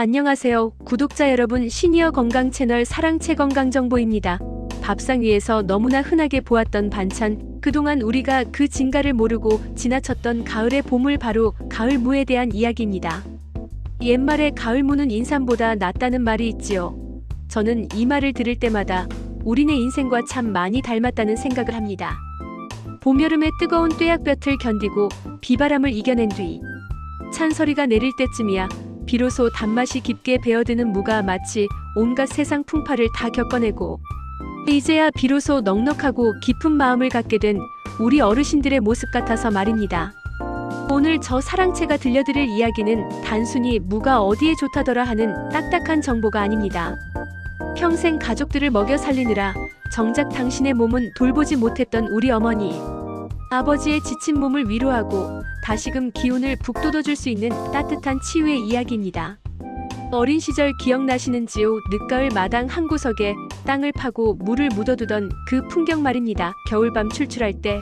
안녕하세요. 구독자 여러분, 시니어 건강 채널 사랑채 건강 정보입니다. 밥상 위에서 너무나 흔하게 보았던 반찬, 그동안 우리가 그 진가를 모르고 지나쳤던 가을의 보물, 바로 가을무에 대한 이야기입니다. 옛말에 가을무는 인삼보다 낫다는 말이 있지요. 저는 이 말을 들을 때마다 우리네 인생과 참 많이 닮았다는 생각을 합니다. 봄, 여름의 뜨거운 뙤약볕을 견디고 비바람을 이겨낸 뒤 찬서리가 내릴 때쯤이야 비로소 단맛이 깊게 배어드는 무가 마치 온갖 세상 풍파를 다 겪어내고 이제야 비로소 넉넉하고 깊은 마음을 갖게 된 우리 어르신들의 모습 같아서 말입니다. 오늘 저 사랑채가 들려드릴 이야기는 단순히 무가 어디에 좋다더라 하는 딱딱한 정보가 아닙니다. 평생 가족들을 먹여 살리느라 정작 당신의 몸은 돌보지 못했던 우리 어머니, 아버지의 지친 몸을 위로하고 다시금 기운을 북돋워줄 수 있는 따뜻한 치유의 이야기입니다. 어린 시절 기억나시는지요? 늦가을 마당 한 구석에 땅을 파고 물을 묻어두던 그 풍경 말입니다. 겨울밤 출출할 때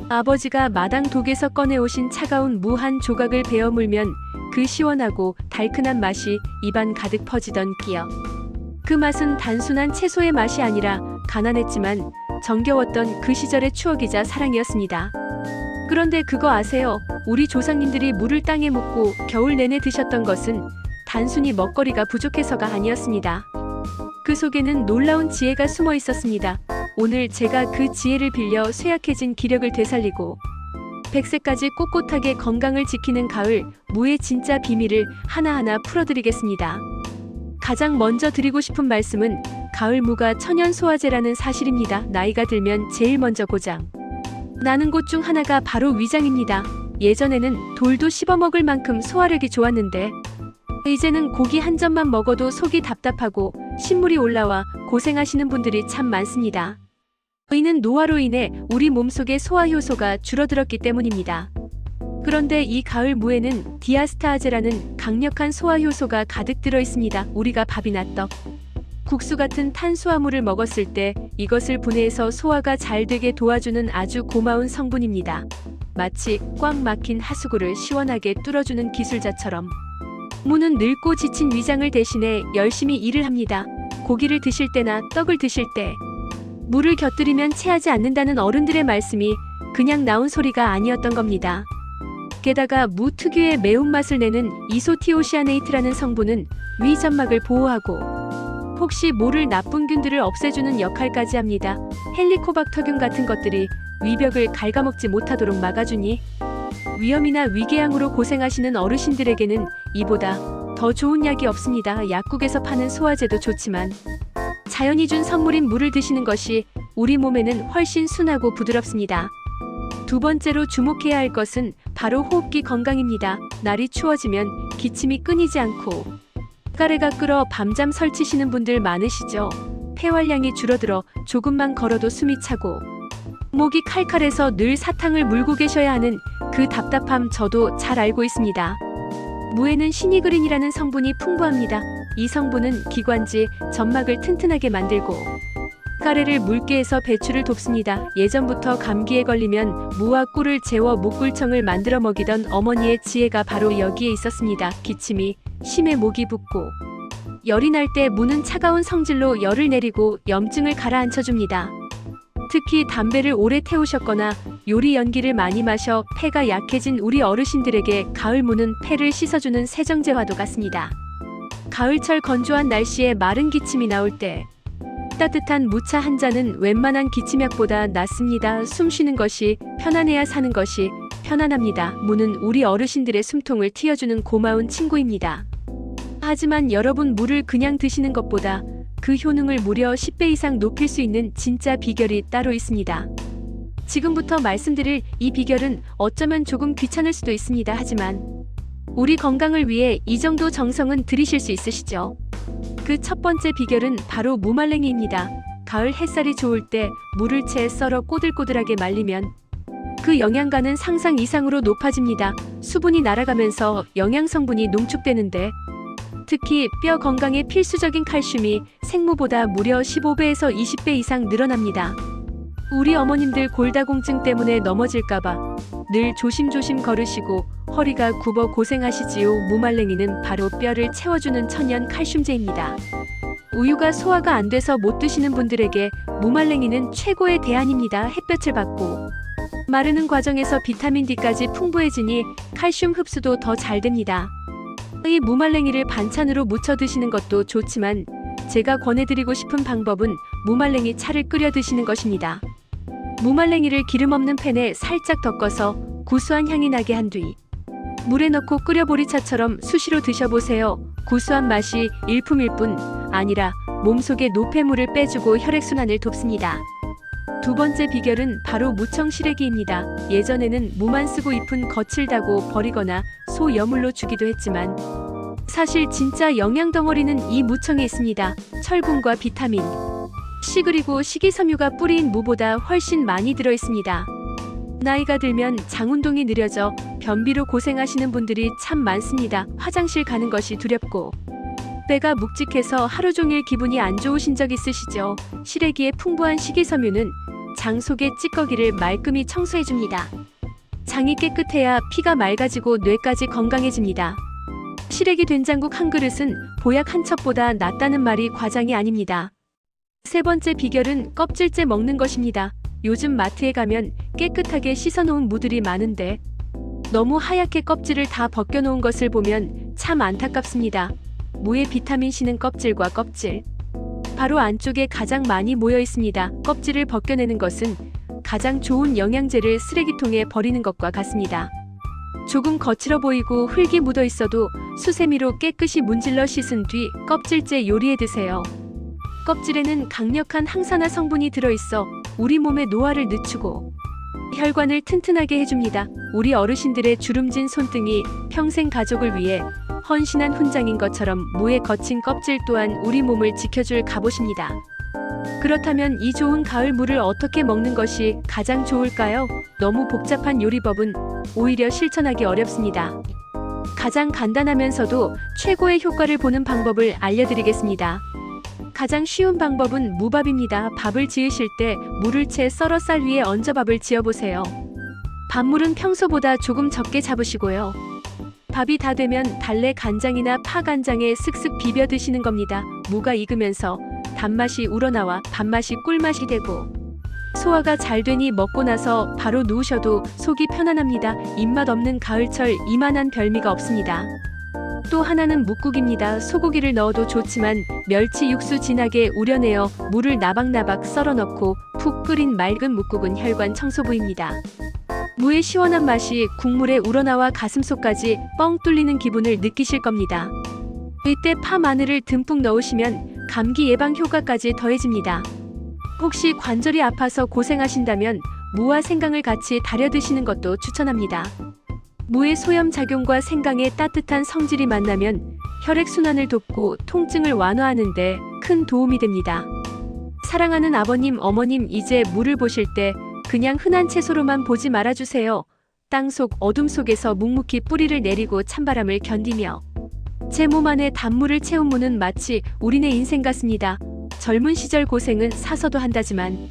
아버지가 마당 독에서 꺼내오신 차가운 무 한 조각을 베어 물면 그 시원하고 달큰한 맛이 입안 가득 퍼지던 기억. 그 맛은 단순한 채소의 맛이 아니라 가난했지만 정겨웠던 그 시절의 추억이자 사랑이었습니다. 그런데 그거 아세요? 우리 조상님들이 물을 땅에 묻고 겨울 내내 드셨던 것은 단순히 먹거리가 부족해서가 아니었습니다. 그 속에는 놀라운 지혜가 숨어 있었습니다. 오늘 제가 그 지혜를 빌려 쇠약해진 기력을 되살리고 100세까지 꼿꼿하게 건강을 지키는 가을 무의 진짜 비밀을 하나하나 풀어드리겠습니다. 가장 먼저 드리고 싶은 말씀은 가을 무가 천연 소화제라는 사실입니다. 나이가 들면 제일 먼저 고장 나는 곳 중 하나가 바로 위장입니다. 예전에는 돌도 씹어먹을 만큼 소화력이 좋았는데 이제는 고기 한 점만 먹어도 속이 답답하고 신물이 올라와 고생하시는 분들이 참 많습니다. 이는 노화로 인해 우리 몸속의 소화 효소가 줄어들었기 때문입니다. 그런데 이 가을 무에는 디아스타아제라는 강력한 소화 효소가 가득 들어 있습니다. 우리가 밥이나 떡, 국수 같은 탄수화물을 먹었을 때 이것을 분해해서 소화가 잘 되게 도와주는 아주 고마운 성분입니다. 마치 꽉 막힌 하수구를 시원하게 뚫어주는 기술자처럼 무는 늙고 지친 위장을 대신해 열심히 일을 합니다. 고기를 드실 때나 떡을 드실 때 무를 곁들이면 체하지 않는다는 어른들의 말씀이 그냥 나온 소리가 아니었던 겁니다. 게다가 무 특유의 매운맛을 내는 이소티오시아네이트라는 성분은 위 점막을 보호하고 혹시 모를 나쁜 균들을 없애주는 역할까지 합니다. 헬리코박터균 같은 것들이 위벽을 갉아먹지 못하도록 막아주니 위염이나 위궤양으로 고생하시는 어르신들에게는 이보다 더 좋은 약이 없습니다. 약국에서 파는 소화제도 좋지만 자연이 준 선물인 무를 드시는 것이 우리 몸에는 훨씬 순하고 부드럽습니다. 두 번째로 주목해야 할 것은 바로 호흡기 건강입니다. 날이 추워지면 기침이 끊이지 않고 가래가 끓어 밤잠 설치시는 분들 많으시죠? 폐활량이 줄어들어 조금만 걸어도 숨이 차고 목이 칼칼해서 늘 사탕을 물고 계셔야 하는 그 답답함 저도 잘 알고 있습니다. 무에는 시니그린이라는 성분이 풍부합니다. 이 성분은 기관지, 점막을 튼튼하게 만들고 가래를 묽게 해서 배출을 돕습니다. 예전부터 감기에 걸리면 무와 꿀을 재워 목꿀청을 만들어 먹이던 어머니의 지혜가 바로 여기에 있었습니다. 기침이 심해 목이 붓고 열이 날 때 무는 차가운 성질로 열을 내리고 염증을 가라앉혀줍니다. 특히 담배를 오래 태우셨거나 요리 연기를 많이 마셔 폐가 약해진 우리 어르신들에게 가을 무는 폐를 씻어주는 세정제와도 같습니다. 가을철 건조한 날씨에 마른 기침이 나올 때 따뜻한 무차 한 잔은 웬만한 기침약보다 낫습니다. 숨 쉬는 것이 편안해야 사는 것이 편안합니다. 무는 우리 어르신들의 숨통을 틔워주는 고마운 친구입니다. 하지만 여러분, 무를 그냥 드시는 것보다 그 효능을 무려 10배 이상 높일 수 있는 진짜 비결이 따로 있습니다. 지금부터 말씀드릴 이 비결은 어쩌면 조금 귀찮을 수도 있습니다. 하지만 우리 건강을 위해 이 정도 정성은 들이실 수 있으시죠? 그 첫 번째 비결은 바로 무말랭이입니다. 가을 햇살이 좋을 때 무를 채 썰어 꼬들꼬들하게 말리면 그 영양가는 상상 이상으로 높아집니다. 수분이 날아가면서 영양 성분이 농축되는데 특히 뼈 건강에 필수적인 칼슘이 생무보다 무려 15배에서 20배 이상 늘어납니다. 우리 어머님들 골다공증 때문에 넘어질까봐 늘 조심조심 걸으시고 허리가 굽어 고생하시지요. 무말랭이는 바로 뼈를 채워주는 천연 칼슘제입니다. 우유가 소화가 안 돼서 못 드시는 분들에게 무말랭이는 최고의 대안입니다. 햇볕을 받고 마르는 과정에서 비타민 D까지 풍부해지니 칼슘 흡수도 더 잘 됩니다. 이 무말랭이를 반찬으로 무쳐 드시는 것도 좋지만 제가 권해드리고 싶은 방법은 무말랭이 차를 끓여 드시는 것입니다. 무말랭이를 기름 없는 팬에 살짝 덮어서 구수한 향이 나게 한 뒤 물에 넣고 끓여 보리차처럼 수시로 드셔보세요. 구수한 맛이 일품일 뿐 아니라 몸속의 노폐물을 빼주고 혈액순환을 돕습니다. 두 번째 비결은 바로 무청 시래기입니다. 예전에는 무만 쓰고 잎은 거칠다고 버리거나 소 여물로 주기도 했지만 사실 진짜 영양 덩어리는 이 무청에 있습니다. 철분과 비타민 C 그리고 식이섬유가 뿌리인 무보다 훨씬 많이 들어있습니다. 나이가 들면 장운동이 느려져 변비로 고생하시는 분들이 참 많습니다. 화장실 가는 것이 두렵고 배가 묵직해서 하루 종일 기분이 안 좋으신 적 있으시죠? 시래기의 풍부한 식이섬유는 장 속의 찌꺼기를 말끔히 청소해줍니다. 장이 깨끗해야 피가 맑아지고 뇌까지 건강해집니다. 시래기 된장국 한 그릇은 보약 한 첩보다 낫다는 말이 과장이 아닙니다. 세 번째 비결은 껍질째 먹는 것입니다. 요즘 마트에 가면 깨끗하게 씻어놓은 무들이 많은데 너무 하얗게 껍질을 다 벗겨놓은 것을 보면 참 안타깝습니다. 무의 비타민C는 껍질과 껍질 바로 안쪽에 가장 많이 모여 있습니다. 껍질을 벗겨내는 것은 가장 좋은 영양제를 쓰레기통에 버리는 것과 같습니다. 조금 거칠어 보이고 흙이 묻어 있어도 수세미로 깨끗이 문질러 씻은 뒤 껍질째 요리해 드세요. 껍질에는 강력한 항산화 성분이 들어있어 우리 몸의 노화를 늦추고 혈관을 튼튼하게 해줍니다. 우리 어르신들의 주름진 손등이 평생 가족을 위해 헌신한 훈장인 것처럼 무의 거친 껍질 또한 우리 몸을 지켜줄 갑옷입니다. 그렇다면 이 좋은 가을 무를 어떻게 먹는 것이 가장 좋을까요? 너무 복잡한 요리법은 오히려 실천하기 어렵습니다. 가장 간단하면서도 최고의 효과를 보는 방법을 알려드리겠습니다. 가장 쉬운 방법은 무밥입니다. 밥을 지으실 때 물을 채 썰어 쌀 위에 얹어 밥을 지어보세요. 밥물은 평소보다 조금 적게 잡으시고요. 밥이 다 되면 달래 간장이나 파 간장에 슥슥 비벼 드시는 겁니다. 무가 익으면서 단맛이 우러나와 밥맛이 꿀맛이 되고 소화가 잘 되니 먹고 나서 바로 누우셔도 속이 편안합니다. 입맛 없는 가을철 이만한 별미가 없습니다. 또 하나는 묵국입니다. 소고기를 넣어도 좋지만 멸치 육수 진하게 우려내어 물을 나박나박 썰어 넣고 푹 끓인 맑은 묵국은 혈관 청소부입니다. 무의 시원한 맛이 국물에 우러나와 가슴속까지 뻥 뚫리는 기분을 느끼실 겁니다. 이때 파 마늘을 듬뿍 넣으시면 감기 예방 효과까지 더해집니다. 혹시 관절이 아파서 고생하신다면 무와 생강을 같이 달여 드시는 것도 추천합니다. 무의 소염 작용과 생강의 따뜻한 성질이 만나면 혈액순환을 돕고 통증을 완화하는 데 큰 도움이 됩니다. 사랑하는 아버님, 어머님, 이제 무를 보실 때 그냥 흔한 채소로만 보지 말아주세요. 땅속 어둠 속에서 묵묵히 뿌리를 내리고 찬바람을 견디며 제 몸 안에 단물을 채운 무는 마치 우리네 인생 같습니다. 젊은 시절 고생은 사서도 한다지만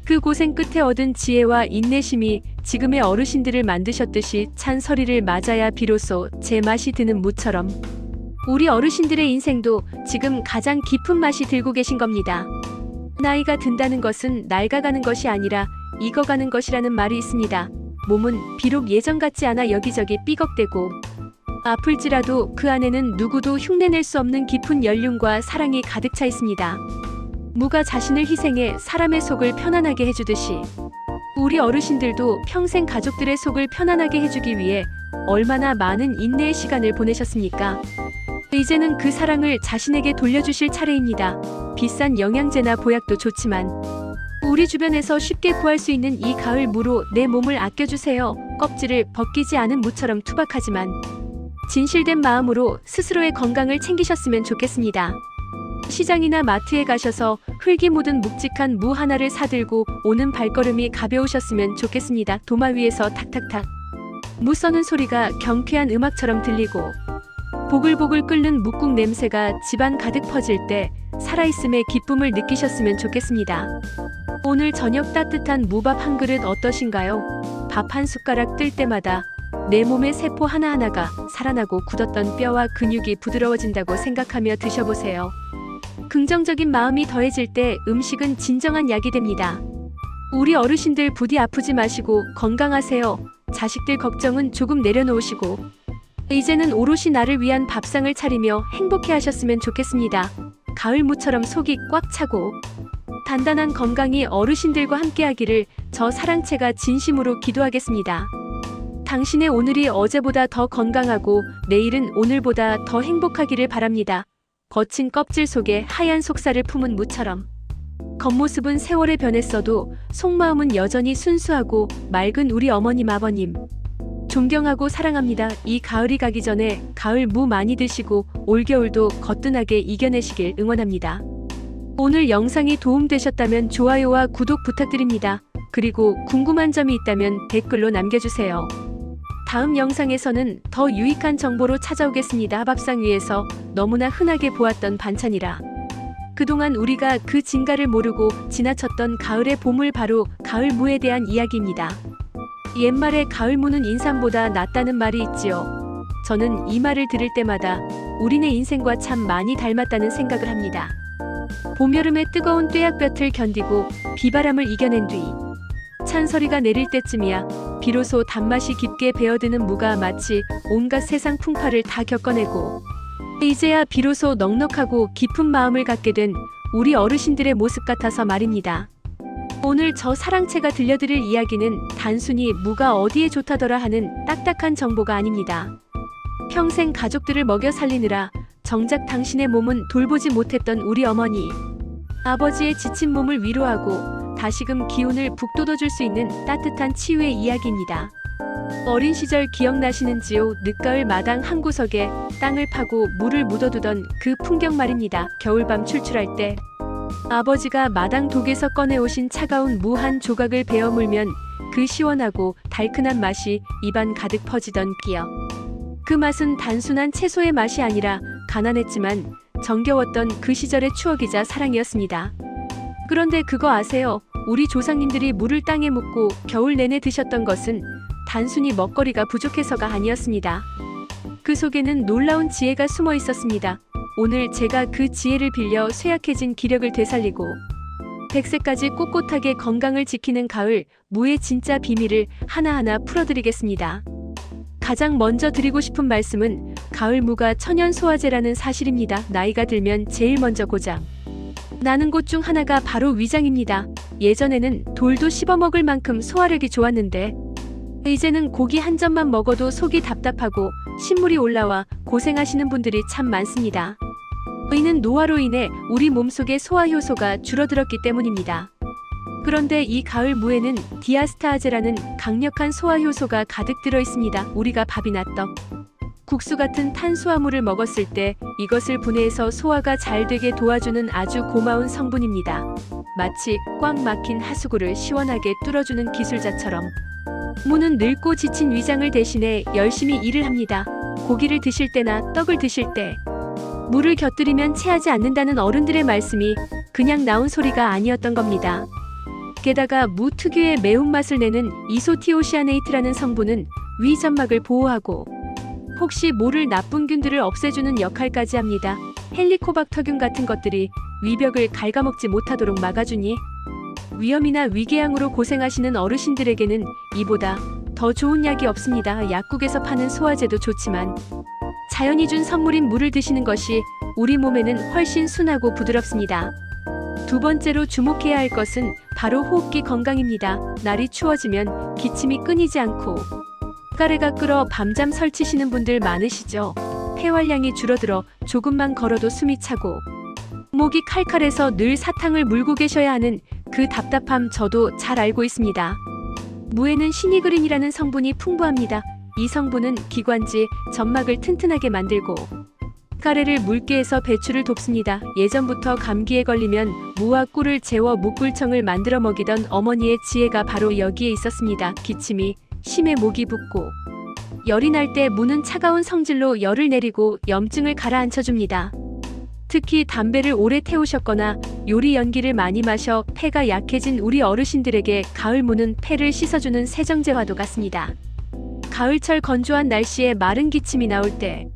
그 고생 끝에 얻은 지혜와 인내심이 지금의 어르신들을 만드셨듯이 찬서리를 맞아야 비로소 제맛이 드는 무처럼 우리 어르신들의 인생도 지금 가장 깊은 맛이 들고 계신 겁니다. 나이가 든다는 것은 낡아가는 것이 아니라 익어가는 것이라는 말이 있습니다. 몸은 비록 예전 같지 않아 여기저기 삐걱대고 아플지라도 그 안에는 누구도 흉내낼 수 없는 깊은 연륜과 사랑이 가득 차 있습니다. 무가 자신을 희생해 사람의 속을 편안하게 해주듯이 우리 어르신들도 평생 가족들의 속을 편안하게 해주기 위해 얼마나 많은 인내의 시간을 보내셨습니까? 이제는 그 사랑을 자신에게 돌려주실 차례입니다. 비싼 영양제나 보약도 좋지만 우리 주변에서 쉽게 구할 수 있는 이 가을 무로 내 몸을 아껴주세요. 껍질을 벗기지 않은 무처럼 투박하지만 진실된 마음으로 스스로의 건강을 챙기셨으면 좋겠습니다. 시장이나 마트에 가셔서 흙이 묻은 묵직한 무 하나를 사들고 오는 발걸음이 가벼우셨으면 좋겠습니다. 도마 위에서 탁탁탁 무 써는 소리가 경쾌한 음악처럼 들리고 보글보글 끓는 묵국 냄새가 집안 가득 퍼질 때 살아있음의 기쁨을 느끼셨으면 좋겠습니다. 오늘 저녁 따뜻한 무밥 한 그릇 어떠신가요? 밥 한 숟가락 뜰 때마다 내 몸의 세포 하나하나가 살아나고 굳었던 뼈와 근육이 부드러워진다고 생각하며 드셔보세요. 긍정적인 마음이 더해질 때 음식은 진정한 약이 됩니다. 우리 어르신들 부디 아프지 마시고 건강하세요. 자식들 걱정은 조금 내려놓으시고 이제는 오롯이 나를 위한 밥상을 차리며 행복해 하셨으면 좋겠습니다. 가을무처럼 속이 꽉 차고 단단한 건강이 어르신들과 함께하기를 저 사랑채가 진심으로 기도하겠습니다. 당신의 오늘이 어제보다 더 건강하고 내일은 오늘보다 더 행복하기를 바랍니다. 거친 껍질 속에 하얀 속살을 품은 무처럼 겉모습은 세월에 변했어도 속마음은 여전히 순수하고 맑은 우리 어머님 아버님 존경하고 사랑합니다. 이 가을이 가기 전에 가을 무 많이 드시고 올겨울도 거뜬하게 이겨내시길 응원합니다. 오늘 영상이 도움되셨다면 좋아요와 구독 부탁드립니다. 그리고 궁금한 점이 있다면 댓글로 남겨주세요. 다음 영상에서는 더 유익한 정보로 찾아오겠습니다. 밥상 위에서 너무나 흔하게 보았던 반찬이라 그동안 우리가 그 진가를 모르고 지나쳤던 가을의 보물, 바로 가을무에 대한 이야기입니다. 옛말에 가을무는 인삼보다 낫다는 말이 있지요. 저는 이 말을 들을 때마다 우리네 인생과 참 많이 닮았다는 생각을 합니다. 봄여름의 뜨거운 뙤약볕을 견디고 비바람을 이겨낸 뒤 찬소리가 내릴 때쯤이야 비로소 단맛이 깊게 배어드는 무가 마치 온갖 세상 풍파를 다 겪어내고 이제야 비로소 넉넉하고 깊은 마음을 갖게 된 우리 어르신들의 모습 같아서 말입니다. 오늘 저 사랑채가 들려드릴 이야기는 단순히 무가 어디에 좋다더라 하는 딱딱한 정보가 아닙니다. 평생 가족들을 먹여 살리느라 정작 당신의 몸은 돌보지 못했던 우리 어머니, 아버지의 지친 몸을 위로하고 다시금 기운을 북돋워줄 수 있는 따뜻한 치유의 이야기입니다. 어린 시절 기억나시는지요? 늦가을 마당 한 구석에 땅을 파고 물을 묻어두던 그 풍경 말입니다. 겨울밤 출출할 때 아버지가 마당 독에서 꺼내오신 차가운 무 한 조각을 베어 물면 그 시원하고 달큰한 맛이 입안 가득 퍼지던 기억. 그 맛은 단순한 채소의 맛이 아니라 가난했지만 정겨웠던 그 시절의 추억이자 사랑이었습니다. 그런데 그거 아세요? 우리 조상님들이 물을 땅에 묻고 겨울 내내 드셨던 것은 단순히 먹거리가 부족해서가 아니었습니다. 그 속에는 놀라운 지혜가 숨어 있었습니다. 오늘 제가 그 지혜를 빌려 쇠약해진 기력을 되살리고 100세까지 꼿꼿하게 건강을 지키는 가을 무의 진짜 비밀을 하나하나 풀어드리겠습니다. 가장 먼저 드리고 싶은 말씀은 가을 무가 천연 소화제라는 사실입니다. 나이가 들면 제일 먼저 고장 나는 곳 중 하나가 바로 위장입니다. 예전에는 돌도 씹어 먹을 만큼 소화력이 좋았는데 이제는 고기 한 점만 먹어도 속이 답답하고 신물이 올라와 고생하시는 분들이 참 많습니다. 이는 노화로 인해 우리 몸속의 소화 효소가 줄어들었기 때문입니다. 그런데 이 가을 무에는 디아스타아제라는 강력한 소화 효소가 가득 들어 있습니다. 우리가 밥이나 떡, 국수 같은 탄수화물을 먹었을 때 이것을 분해해서 소화가 잘 되게 도와주는 아주 고마운 성분입니다. 마치 꽉 막힌 하수구를 시원하게 뚫어주는 기술자처럼 무는 늙고 지친 위장을 대신해 열심히 일을 합니다. 고기를 드실 때나 떡을 드실 때 무를 곁들이면 체하지 않는다는 어른들의 말씀이 그냥 나온 소리가 아니었던 겁니다. 게다가 무 특유의 매운맛을 내는 이소티오시아네이트라는 성분은 위 점막을 보호하고 혹시 모를 나쁜 균들을 없애주는 역할까지 합니다. 헬리코박터균 같은 것들이 위벽을 갉아먹지 못하도록 막아주니 위염이나 위궤양으로 고생하시는 어르신들에게는 이보다 더 좋은 약이 없습니다. 약국에서 파는 소화제도 좋지만 자연이 준 선물인 무를 드시는 것이 우리 몸에는 훨씬 순하고 부드럽습니다. 두 번째로 주목해야 할 것은 바로 호흡기 건강입니다. 날이 추워지면 기침이 끊이지 않고 가래가 끓어 밤잠 설치시는 분들 많으시죠? 폐활량이 줄어들어 조금만 걸어도 숨이 차고 목이 칼칼해서 늘 사탕을 물고 계셔야 하는 그 답답함 저도 잘 알고 있습니다. 무에는 시니그린이라는 성분이 풍부합니다. 이 성분은 기관지, 점막을 튼튼하게 만들고 가래를 묽게 해서 배출을 돕습니다. 예전부터 감기에 걸리면 무와 꿀을 재워 무꿀청을 만들어 먹이던 어머니의 지혜가 바로 여기에 있었습니다. 기침이 심해 목이 붓고 열이 날 때 무는 차가운 성질로 열을 내리고 염증을 가라앉혀줍니다. 특히 담배를 오래 태우셨거나 요리 연기를 많이 마셔 폐가 약해진 우리 어르신들에게 가을무는 폐를 씻어주는 세정제와도 같습니다. 가을철 건조한 날씨에 마른 기침이 나올 때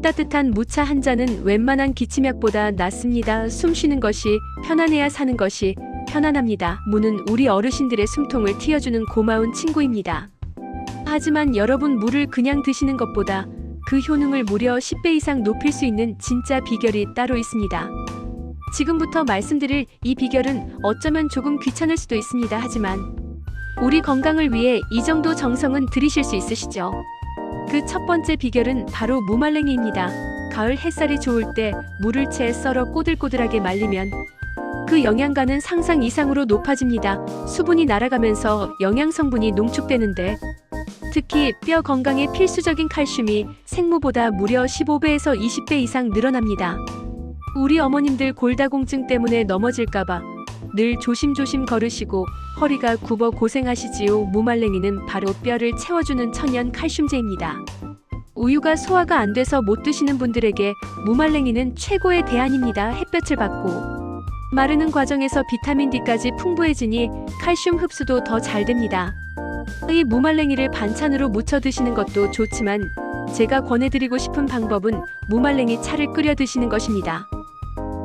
따뜻한 무차 한 잔은 웬만한 기침약보다 낫습니다. 숨 쉬는 것이 편안해야 사는 것이 편안합니다. 무는 우리 어르신들의 숨통을 틔워주는 고마운 친구입니다. 하지만 여러분, 물을 그냥 드시는 것보다 그 효능을 무려 10배 이상 높일 수 있는 진짜 비결이 따로 있습니다. 지금부터 말씀드릴 이 비결은 어쩌면 조금 귀찮을 수도 있습니다. 하지만 우리 건강을 위해 이 정도 정성은 들이실 수 있으시죠? 그 첫 번째 비결은 바로 무말랭이입니다. 가을 햇살이 좋을 때 물을 채 썰어 꼬들꼬들하게 말리면 그 영양가는 상상 이상으로 높아집니다. 수분이 날아가면서 영양 성분이 농축되는데 특히 뼈 건강에 필수적인 칼슘이 생무보다 무려 15배에서 20배 이상 늘어납니다. 우리 어머님들 골다공증 때문에 넘어질까봐 늘 조심조심 걸으시고 허리가 굽어 고생하시지요. 무말랭이는 바로 뼈를 채워주는 천연 칼슘제입니다. 우유가 소화가 안 돼서 못 드시는 분들에게 무말랭이는 최고의 대안입니다. 햇볕을 받고 마르는 과정에서 비타민 D까지 풍부해지니 칼슘 흡수도 더 잘 됩니다. 이 무말랭이를 반찬으로 무쳐 드시는 것도 좋지만 제가 권해드리고 싶은 방법은 무말랭이 차를 끓여 드시는 것입니다.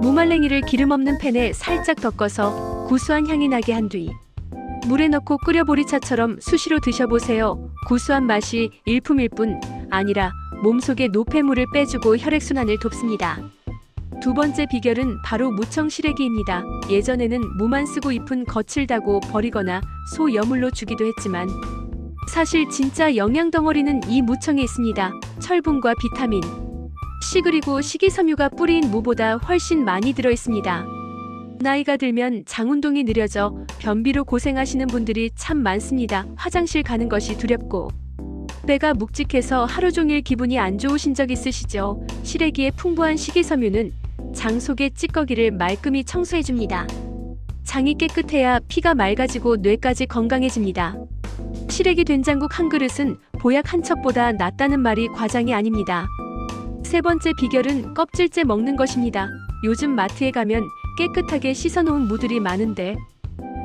무말랭이를 기름 없는 팬에 살짝 덮어서 구수한 향이 나게 한 뒤 물에 넣고 끓여 보리차처럼 수시로 드셔보세요. 구수한 맛이 일품일 뿐 아니라 몸속의 노폐물을 빼주고 혈액순환을 돕습니다. 두 번째 비결은 바로 무청 시래기입니다. 예전에는 무만 쓰고 잎은 거칠다고 버리거나 소 여물로 주기도 했지만 사실 진짜 영양 덩어리는 이 무청에 있습니다. 철분과 비타민 C 그리고 식이섬유가 뿌리인 무보다 훨씬 많이 들어있습니다. 나이가 들면 장운동이 느려져 변비로 고생하시는 분들이 참 많습니다. 화장실 가는 것이 두렵고 배가 묵직해서 하루 종일 기분이 안 좋으신 적 있으시죠? 시래기의 풍부한 식이섬유는 장 속의 찌꺼기를 말끔히 청소해줍니다. 장이 깨끗해야 피가 맑아지고 뇌까지 건강해집니다. 시래기 된장국 한 그릇은 보약 한 첩보다 낫다는 말이 과장이 아닙니다. 세 번째 비결은 껍질째 먹는 것입니다. 요즘 마트에 가면 깨끗하게 씻어놓은 무들이 많은데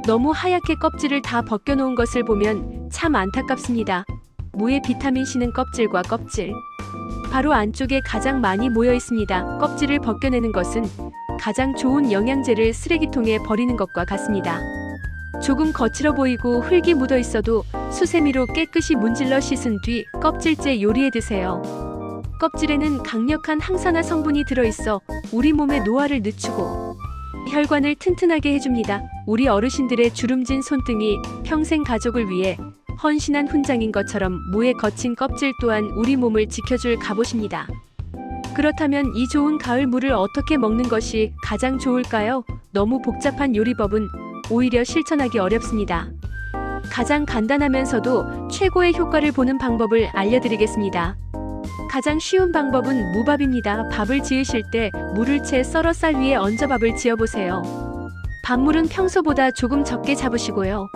너무 하얗게 껍질을 다 벗겨놓은 것을 보면 참 안타깝습니다. 무의 비타민C는 껍질과 껍질 바로 안쪽에 가장 많이 모여 있습니다. 껍질을 벗겨내는 것은 가장 좋은 영양제를 쓰레기통에 버리는 것과 같습니다. 조금 거칠어 보이고 흙이 묻어 있어도 수세미로 깨끗이 문질러 씻은 뒤 껍질째 요리해 드세요. 껍질에는 강력한 항산화 성분이 들어있어 우리 몸의 노화를 늦추고 혈관을 튼튼하게 해줍니다. 우리 어르신들의 주름진 손등이 평생 가족을 위해 헌신한 훈장인 것처럼 무의 거친 껍질 또한 우리 몸을 지켜줄 갑옷입니다. 그렇다면 이 좋은 가을 무를 어떻게 먹는 것이 가장 좋을까요? 너무 복잡한 요리법은 오히려 실천하기 어렵습니다. 가장 간단하면서도 최고의 효과를 보는 방법을 알려드리겠습니다. 가장 쉬운 방법은 무밥입니다. 밥을 지으실 때 물을 채 썰어 쌀 위에 얹어 밥을 지어보세요. 밥물은 평소보다 조금 적게 잡으시고요.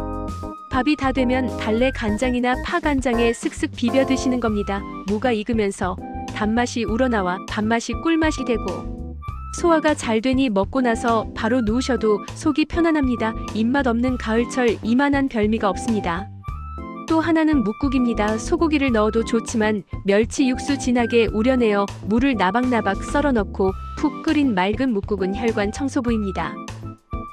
밥이 다 되면 달래 간장이나 파 간장에 쓱쓱 비벼 드시는 겁니다. 무가 익으면서 단맛이 우러나와 밥맛이 꿀맛이 되고 소화가 잘 되니 먹고 나서 바로 누우셔도 속이 편안합니다. 입맛 없는 가을철 이만한 별미가 없습니다. 또 하나는 묵국입니다. 소고기를 넣어도 좋지만 멸치 육수 진하게 우려내어 물을 나박나박 썰어 넣고 푹 끓인 맑은 묵국은 혈관 청소부입니다.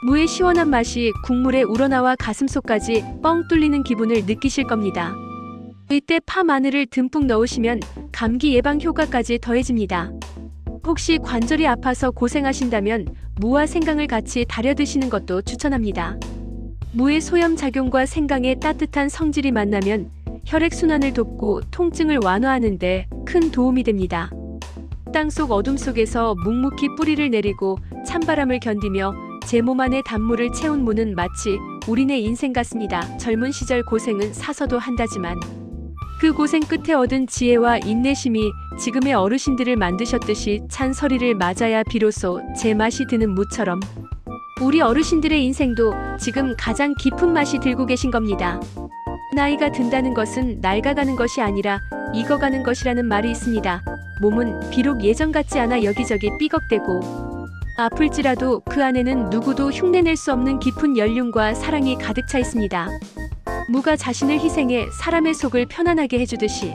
무의 시원한 맛이 국물에 우러나와 가슴속까지 뻥 뚫리는 기분을 느끼실 겁니다. 이때 파 마늘을 듬뿍 넣으시면 감기 예방 효과까지 더해집니다. 혹시 관절이 아파서 고생하신다면 무와 생강을 같이 달여 드시는 것도 추천합니다. 무의 소염 작용과 생강의 따뜻한 성질이 만나면 혈액순환을 돕고 통증을 완화하는 데 큰 도움이 됩니다. 땅속 어둠 속에서 묵묵히 뿌리를 내리고 찬바람을 견디며 제 몸 안에 단물을 채운 무는 마치 우리네 인생 같습니다. 젊은 시절 고생은 사서도 한다지만 그 고생 끝에 얻은 지혜와 인내심이 지금의 어르신들을 만드셨듯이 찬서리를 맞아야 비로소 제맛이 드는 무처럼 우리 어르신들의 인생도 지금 가장 깊은 맛이 들고 계신 겁니다. 나이가 든다는 것은 낡아가는 것이 아니라 익어가는 것이라는 말이 있습니다. 몸은 비록 예전 같지 않아 여기저기 삐걱대고 아플지라도 그 안에는 누구도 흉내낼 수 없는 깊은 연륜과 사랑이 가득 차 있습니다. 무가 자신을 희생해 사람의 속을 편안하게 해주듯이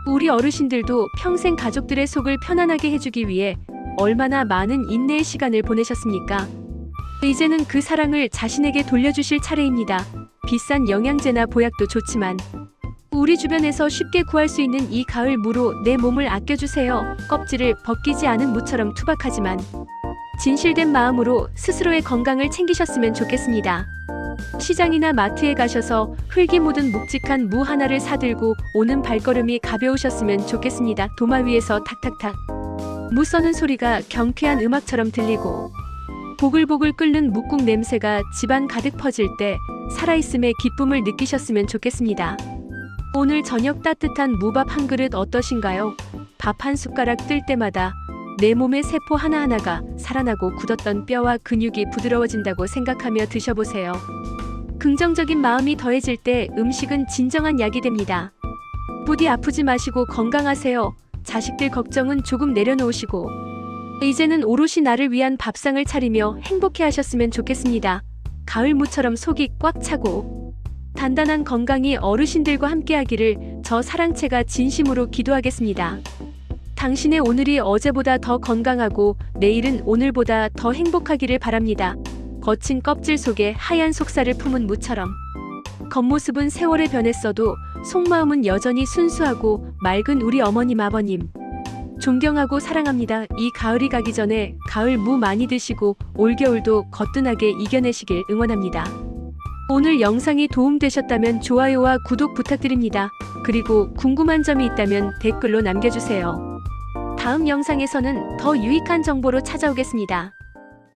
우리 어르신들도 평생 가족들의 속을 편안하게 해주기 위해 얼마나 많은 인내의 시간을 보내셨습니까? 이제는 그 사랑을 자신에게 돌려주실 차례입니다. 비싼 영양제나 보약도 좋지만 우리 주변에서 쉽게 구할 수 있는 이 가을 무로 내 몸을 아껴주세요. 껍질을 벗기지 않은 무처럼 투박하지만 진실된 마음으로 스스로의 건강을 챙기셨으면 좋겠습니다. 시장이나 마트에 가셔서 흙이 묻은 묵직한 무 하나를 사들고 오는 발걸음이 가벼우셨으면 좋겠습니다. 도마 위에서 탁탁탁 무 써는 소리가 경쾌한 음악처럼 들리고 보글보글 끓는 묵국 냄새가 집안 가득 퍼질 때 살아있음의 기쁨을 느끼셨으면 좋겠습니다. 오늘 저녁 따뜻한 무밥 한 그릇 어떠신가요? 밥 한 숟가락 뜰 때마다 내 몸의 세포 하나하나가 살아나고 굳었던 뼈와 근육이 부드러워진다고 생각하며 드셔보세요. 긍정적인 마음이 더해질 때 음식은 진정한 약이 됩니다. 부디 아프지 마시고 건강하세요. 자식들 걱정은 조금 내려놓으시고 이제는 오롯이 나를 위한 밥상을 차리며 행복해 하셨으면 좋겠습니다. 가을 무처럼 속이 꽉 차고 단단한 건강이 어르신들과 함께하기를 저 사랑채가 진심으로 기도하겠습니다. 당신의 오늘이 어제보다 더 건강하고 내일은 오늘보다 더 행복하기를 바랍니다. 거친 껍질 속에 하얀 속살을 품은 무처럼 겉모습은 세월에 변했어도 속마음은 여전히 순수하고 맑은 우리 어머님 아버님 존경하고 사랑합니다. 이 가을이 가기 전에 가을 무 많이 드시고 올겨울도 거뜬하게 이겨내시길 응원합니다. 오늘 영상이 도움되셨다면 좋아요와 구독 부탁드립니다. 그리고 궁금한 점이 있다면 댓글로 남겨주세요. 다음 영상에서는 더 유익한 정보로 찾아오겠습니다.